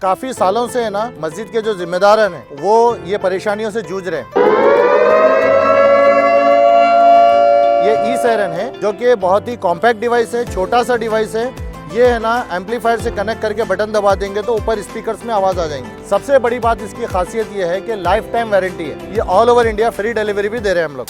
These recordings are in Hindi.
काफ़ी सालों से है ना मस्जिद के जो जिम्मेदार हैं वो ये परेशानियों से जूझ रहे हैं। ये ई सायरन है जो कि बहुत ही कॉम्पैक्ट डिवाइस है, छोटा सा डिवाइस है। ये है ना एम्पलीफायर से कनेक्ट करके बटन दबा देंगे तो ऊपर स्पीकर्स में आवाज़ आ जाएंगी। सबसे बड़ी बात इसकी खासियत ये है कि लाइफ टाइम वारंटी है। ये all over India free delivery भी दे रहे हैं हम लोग।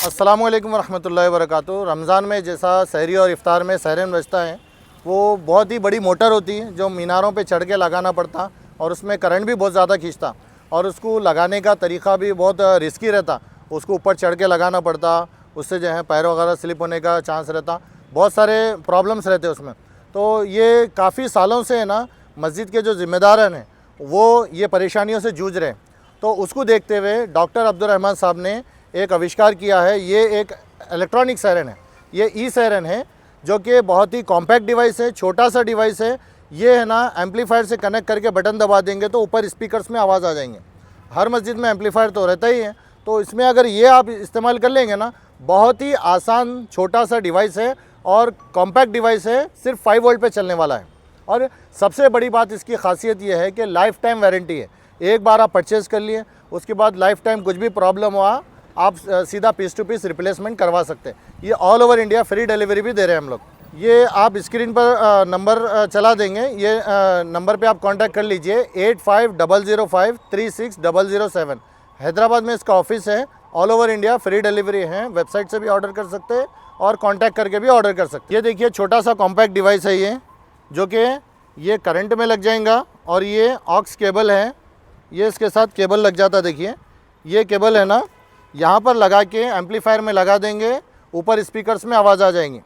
अस्सलाम वालेकुम रहमतुल्लाहि व बरकातुहू। रमज़ान में जैसा सहरी और इफ्तार में सायरन बजता है वो बहुत ही बड़ी मोटर होती है जो मीनारों पे चढ़ के लगाना पड़ता और उसमें करंट भी बहुत ज़्यादा खींचता और उसको लगाने का तरीक़ा भी बहुत रिस्की रहता। उसको ऊपर चढ़ के लगाना पड़ता, उससे जो है पैर वगैरह स्लिप होने का चांस रहता, बहुत सारे प्रॉब्लम्स रहते उसमें। तो ये काफ़ी सालों से है ना मस्जिद के जो ज़िम्मेदार हैं वो ये परेशानियों से जूझ रहे हैं। तो उसको देखते हुए डॉक्टर अब्दुल रहमान साहब ने एक आविष्कार किया है। ये एक इलेक्ट्रॉनिक सायरन है, ये ई सायरन है जो कि बहुत ही कॉम्पैक्ट डिवाइस है, छोटा सा डिवाइस है। ये है ना एम्पलीफायर से कनेक्ट करके बटन दबा देंगे तो ऊपर स्पीकर्स में आवाज़ आ जाएंगे। हर मस्जिद में एम्पलीफायर तो रहता ही है, तो इसमें अगर ये आप इस्तेमाल कर लेंगे ना, बहुत ही आसान छोटा सा डिवाइस है और कॉम्पैक्ट डिवाइस है, सिर्फ 5 वोल्ट पे चलने वाला है। और सबसे बड़ी बात इसकी खासियत ये है कि लाइफ टाइम वारंटी है। एक बार आप परचेज़ कर लिए उसके बाद लाइफ टाइम कुछ भी प्रॉब्लम हुआ आप सीधा पीस टू पीस रिप्लेसमेंट करवा सकते हैं। ये all over India free delivery भी दे रहे हैं हम लोग। ये आप स्क्रीन पर नंबर चला देंगे, ये नंबर पे आप कांटेक्ट कर लीजिए 8500536007। हैदराबाद में इसका ऑफिस है। All over India free delivery है, वेबसाइट से भी ऑर्डर कर सकते हैं और कांटेक्ट करके भी ऑर्डर कर सकते हैं। ये देखिए छोटा सा कॉम्पैक्ट डिवाइस है ये, जो कि ये करंट में लग जाएगा और ये ऑक्स केबल है, ये इसके साथ केबल लग जाता। देखिए ये केबल है ना, यहाँ पर लगा के एम्पलीफायर में लगा देंगे, ऊपर स्पीकर्स में आवाज़ आ जाएंगी।